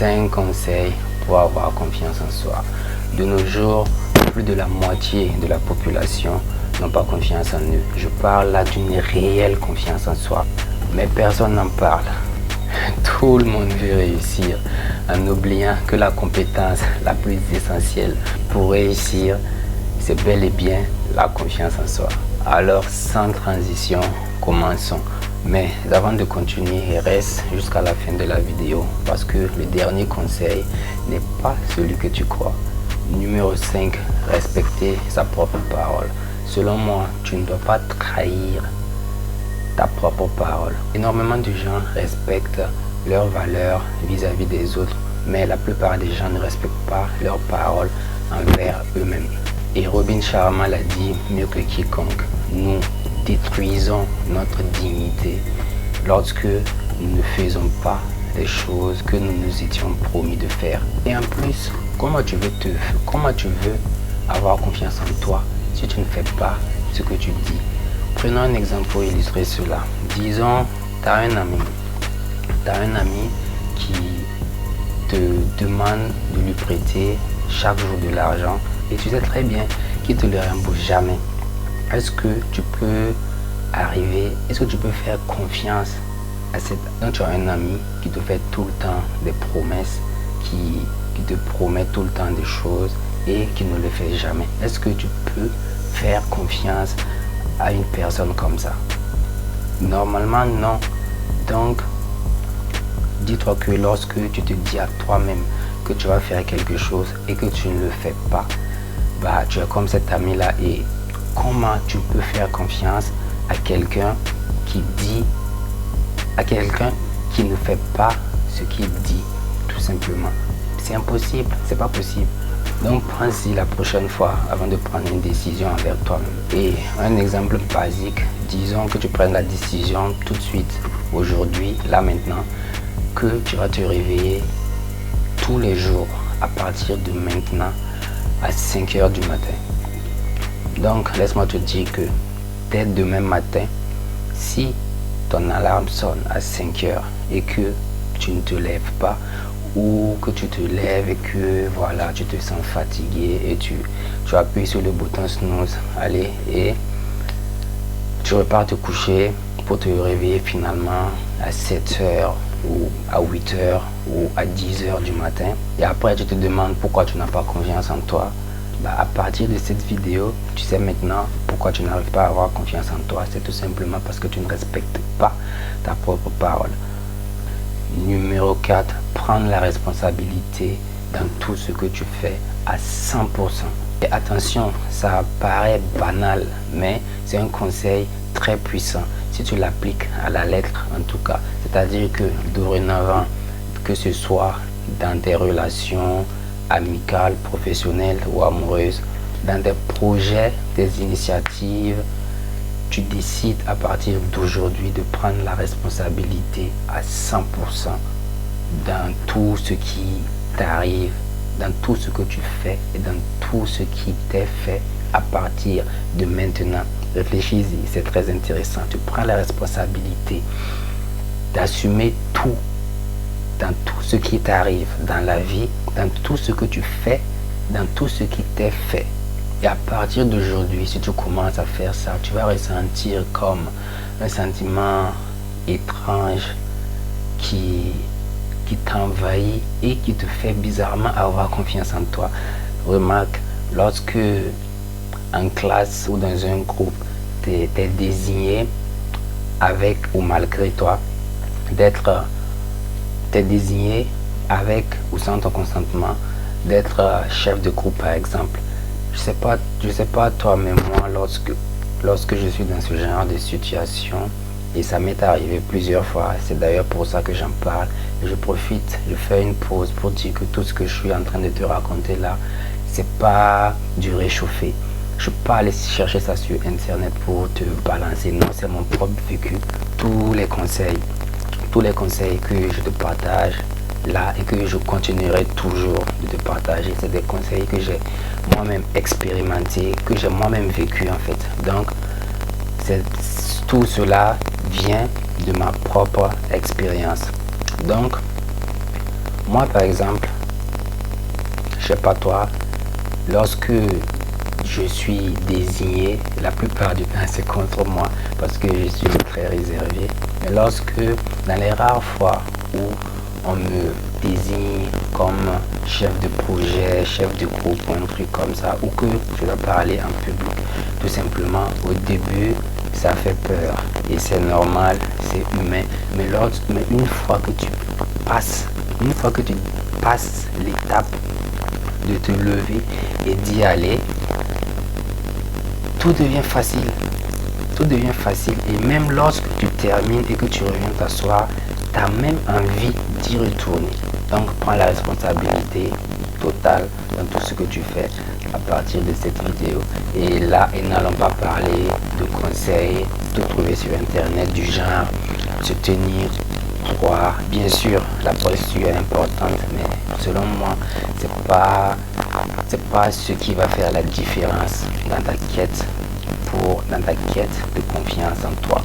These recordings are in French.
5 conseils pour avoir confiance en soi. De nos jours, plus de la moitié de la population n'ont pas confiance en eux. Je parle là d'une réelle confiance en soi, mais personne n'en parle. Tout le monde veut réussir en oubliant que la compétence la plus essentielle pour réussir, c'est bel et bien la confiance en soi. Alors, sans transition, commençons. Mais avant de continuer, reste jusqu'à la fin de la vidéo parce que le dernier conseil n'est pas celui que tu crois. Numéro 5, respecter sa propre parole. Selon moi, tu ne dois pas trahir ta propre parole. Énormément de gens respectent leurs valeurs vis-à-vis des autres, mais la plupart des gens ne respectent pas leurs paroles envers eux-mêmes. Et Robin Sharma l'a dit mieux que quiconque, nous détruisons notre dignité lorsque nous ne faisons pas les choses que nous nous étions promis de faire. Et en plus, comment tu veux avoir confiance en toi si tu ne fais pas ce que tu dis? Prenons un exemple pour illustrer cela. Disons, tu as un ami qui te demande de lui prêter chaque jour de l'argent et tu sais très bien qu'il ne te le rembourse jamais. Est-ce que tu peux faire confiance à quand tu as un ami qui te fait tout le temps des promesses, qui te promet tout le temps des choses et qui ne le fait jamais? Est-ce que tu peux faire confiance à une personne comme ça? Normalement non. Donc dis-toi que lorsque tu te dis à toi-même que tu vas faire quelque chose et que tu ne le fais pas, tu es comme cet ami là. Et comment tu peux faire confiance à quelqu'un qui ne fait pas ce qu'il dit? Tout simplement, c'est impossible, c'est pas possible. Donc prends-y la prochaine fois avant de prendre une décision envers toi-même. Et un exemple basique, disons que tu prennes la décision tout de suite, aujourd'hui, là maintenant, que tu vas te réveiller tous les jours à partir de maintenant à 5 h du matin. Donc laisse-moi te dire que dès demain matin, si ton alarme sonne à 5 h et que tu ne te lèves pas, ou que tu te lèves et que voilà, tu te sens fatigué et tu appuies sur le bouton snooze, allez, et tu repars te coucher pour te réveiller finalement à 7 h ou à 8 h ou à 10 h du matin, et après tu te demandes pourquoi tu n'as pas confiance en toi. À partir de cette vidéo, tu sais maintenant pourquoi tu n'arrives pas à avoir confiance en toi. C'est tout simplement parce que tu ne respectes pas ta propre parole. Numéro 4, prendre la responsabilité dans tout ce que tu fais à 100%. Et attention, ça paraît banal, mais c'est un conseil très puissant si tu l'appliques à la lettre en tout cas. C'est-à-dire que dorénavant, que ce soit dans tes relations amicales, professionnelles ou amoureuses, dans des projets, des initiatives, tu décides à partir d'aujourd'hui de prendre la responsabilité à 100% dans tout ce qui t'arrive, dans tout ce que tu fais et dans tout ce qui t'est fait à partir de maintenant. Réfléchis-y, c'est très intéressant. Tu prends la responsabilité d'assumer tout, dans tout ce qui t'arrive dans la vie, dans tout ce que tu fais, dans tout ce qui t'est fait. Et à partir d'aujourd'hui, si tu commences à faire ça, tu vas ressentir comme un sentiment étrange qui t'envahit et qui te fait bizarrement avoir confiance en toi. Remarque, lorsque en classe ou dans un groupe, tu es désigné avec ou malgré toi, t'es désigné avec ou sans ton consentement d'être chef de groupe par exemple. Je sais pas toi, mais moi, lorsque je suis dans ce genre de situation, et ça m'est arrivé plusieurs fois, c'est d'ailleurs pour ça que j'en parle, et je profite, je fais une pause pour dire que tout ce que je suis en train de te raconter là, c'est pas du réchauffé. Je ne peux pas aller chercher ça sur internet pour te balancer, non, c'est mon propre vécu. Tous les conseils que je te partage là et que je continuerai toujours de te partager, c'est des conseils que j'ai moi-même expérimenté, que j'ai moi-même vécu en fait. Donc tout cela vient de ma propre expérience. Donc Moi, par exemple, je sais pas toi, lorsque je suis désigné, la plupart du temps c'est contre moi parce que je suis très réservé. Mais lorsque, dans les rares fois où on me désigne comme chef de projet, chef de groupe ou un truc comme ça, ou que je dois parler en public, tout simplement, au début, ça fait peur et c'est normal, c'est humain. Mais une fois que tu passes, l'étape de te lever et d'y aller, tout devient facile. Tout devient facile. Et même lorsque tu termines et que tu reviens t'asseoir, tu as même envie d'y retourner. Donc prends la responsabilité totale dans tout ce que tu fais à partir de cette vidéo. Et là, et n'allons pas parler de conseils, tout trouver sur internet du genre se tenir droit. Bien sûr, la posture est importante, mais selon moi, c'est pas ce qui va faire la différence dans ta quête de confiance en toi,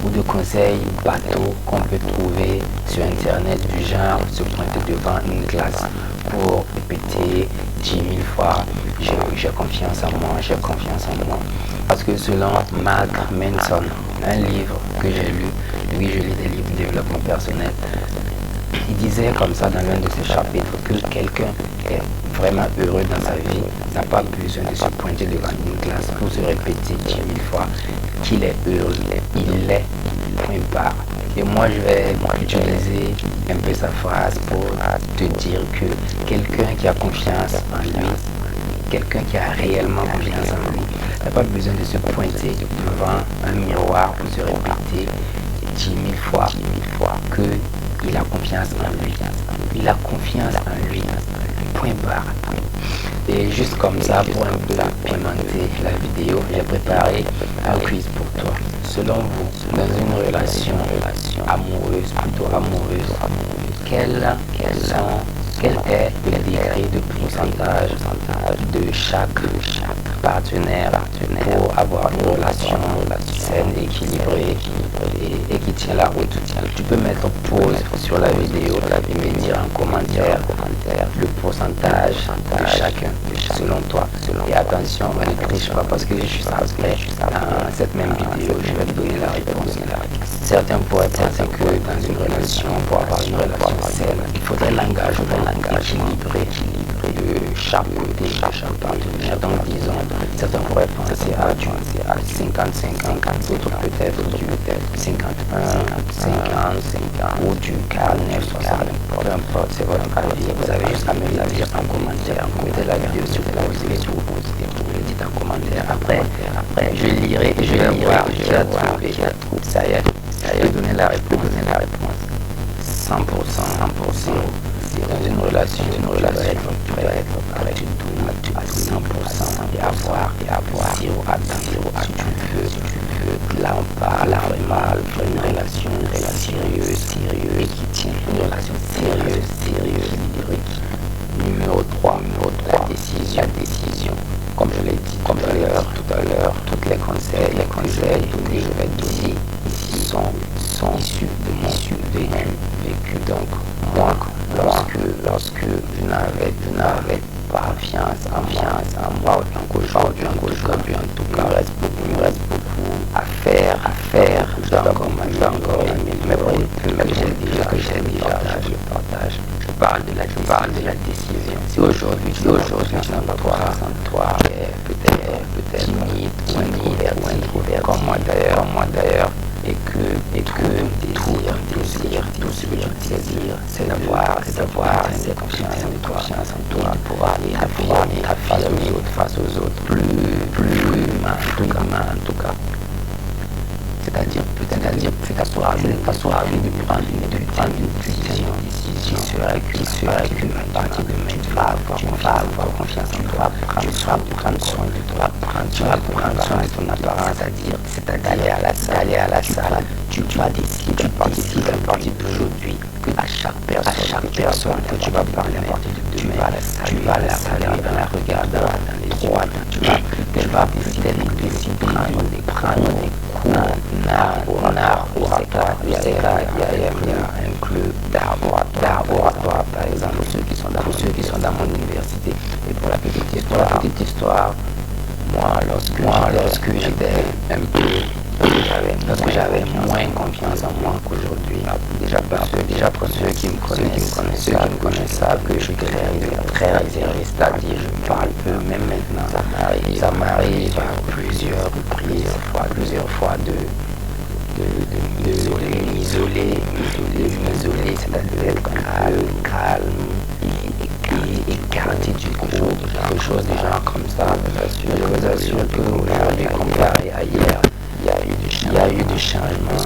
ou de conseils bateaux qu'on peut trouver sur internet du genre se pointer devant une classe pour répéter 10 000 fois j'ai confiance en moi, j'ai confiance en moi. Parce que selon Mark Manson, un livre que j'ai lu, lui je lis des livres de développement personnel, il disait comme ça dans l'un de ses chapitres que quelqu'un est vraiment heureux dans sa vie n'a pas besoin de se pointer devant une classe pour se répéter 10 000 fois qu'il est heureux. Il est, point barre. Et moi je vais utiliser un peu sa phrase pour te dire que quelqu'un qui a confiance en lui, quelqu'un qui a réellement confiance en lui, n'a pas besoin de se pointer devant un miroir pour se répéter 10 000 fois qu'il a confiance en lui. Il a confiance en lui. Point barre. Et juste comme ça, pour un peu pimenter la vidéo, j'ai préparé un quiz pour toi. Selon vous, dans une relation amoureuse, plutôt amoureuse, quel est le degré de pourcentage de chaque partenaire pour avoir une relation saine, équilibrée et qui tient la route? Tu peux mettre pause sur la vidéo et me dire en commentaire le pourcentage de chacun selon toi. Et attention, ne triche pas parce que juste après, dans cette même vidéo, je vais te donner la réponse. Certains pourraient penser que dans une relation, pour avoir une relation saine, il faudrait l'engagement équilibré de chaque côté, de chaque partenaire. Donc disons, certains pourraient penser à 50-50, d'autres peut-être du 51, 50 ou du 49, 60, peu importe, c'est votre avis. Vous avez juste à me le dire en commentaire. Mettez la vidéo sur pause et vous me le dites en commentaire. Après, je lirai et je vais voir qui a trouvé. Ça y est, je vais donner la réponse. 100%. Dans une relation, tu dois être prêt à 100% et avoir 0 à 0 à tu veux. Là, on parle vraiment d'une relation sérieuse et qui tient. Une relation sérieuse, numéro 3, la décision. Comme je l'ai dit tout à l'heure, tous les conseils que je vais donner ici sont issus de mon vécu. Donc, moi, lorsque je n'avais pas confiance en moi, autant qu'aujourd'hui, en tout cas, il me reste beaucoup à faire. Je dois encore m'améliorer, mais pour le que j'ai déjà, je le partage. Je parle de la décision. Si aujourd'hui tu n'as pas toi, peut-être timide ou introverti, comme moi d'ailleurs, et que tout ce que tu désires, c'est d'avoir cette confiance en toi, pour aller face aux autres, plus en tout cas. C'est-à-dire c'est à toi de prendre une décision qui serait qu'une partie de mes tu vas avoir confiance en toi, tu vas prendre soin de toi, tu vas prendre soin de ton apparence, c'est-à-dire d'aller à la salle, tu vas décider à partir d'aujourd'hui que à chaque personne que tu vas parler à partir de demain, tu vas la saluer en la regardant dans les droits, tu vas décider prendre des cours en art, il y a un club d'art-oratoire, par exemple, pour ceux qui sont dans mon université. Et pour la petite histoire, moi, lorsque j'étais un peu, lorsque j'avais moins confiance en moi qu'aujourd'hui, déjà pour ceux qui me connaissent savent que je suis très réservé, c'est-à-dire je parle peu, même maintenant. Ça m'arrive à plusieurs fois de m'isoler, c'est-à-dire d'être calme, écarté du groupe, quelque chose du genre comme ça. Je vous assure qu'aujourd'hui, comparé à hier, il y a eu du changement,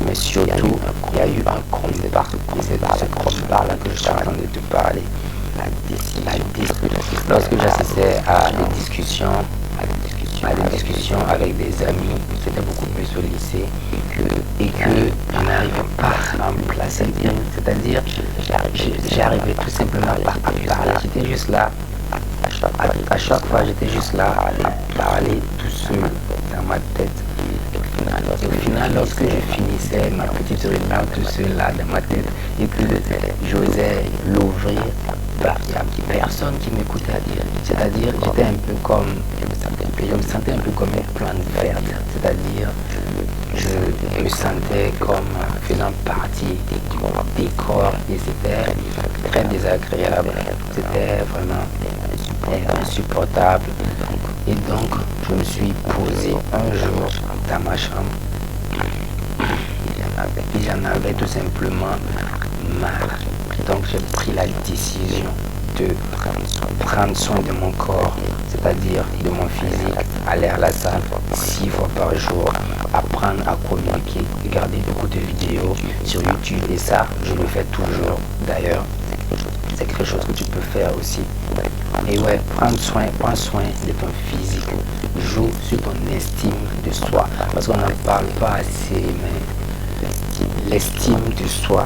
mais surtout, il y a eu un combat. Et c'est dans ce combat-là que je suis en train de te parler. Lorsque j'assistais à des discussions avec des amis, c'était beaucoup plus au lycée, et que je n'arrivais pas à me placer bien. C'est-à-dire, j'arrivais tout simplement pas à parler. J'étais juste là, à chaque fois, j'étais juste là à parler tout seul dans ma tête. Et au final, lorsque je finissais ma petite réunion tout seul là dans ma tête, et que j'osais l'ouvrir, il n'y a personne qui m'écoutait. C'est-à-dire, j'étais un peu comme, je me sentais un peu comme une plante verte. C'est-à-dire, je me sentais comme faisant partie des corps et c'était très désagréable. C'était vraiment insupportable. Et donc, je me suis posé un jour dans ma chambre et j'en avais tout simplement marre. Donc, j'ai pris la décision de prendre soin de mon corps, c'est-à-dire de mon physique, aller à la salle 6 fois par jour, apprendre à communiquer, regarder beaucoup de vidéos sur YouTube. Et ça, je le fais toujours. D'ailleurs, c'est quelque chose que tu peux faire aussi. Et ouais, prends soin de ton physique. Joue sur ton estime de soi. Parce qu'on n'en parle pas assez, mais l'estime de soi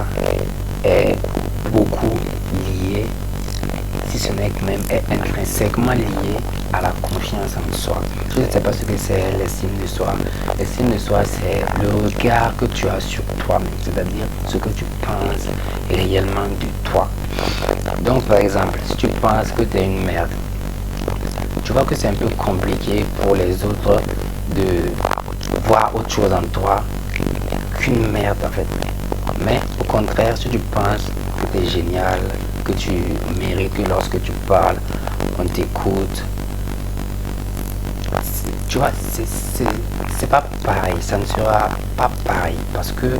est beaucoup liée, si ce n'est que même est intrinsèquement liée à la confiance en soi. Je ne sais pas ce que c'est l'estime de soi. L'estime de soi, c'est le regard que tu as sur toi-même, c'est-à-dire ce que tu penses réellement de toi. Donc, par exemple, si tu penses que tu es une merde, tu vois que c'est un peu compliqué pour les autres de voir autre chose en toi qu'une merde en fait. Mais au contraire, si tu penses que tu es génial, que tu mérites que lorsque tu parles, on t'écoute, tu vois, c'est pas pareil, ça ne sera pas pareil parce que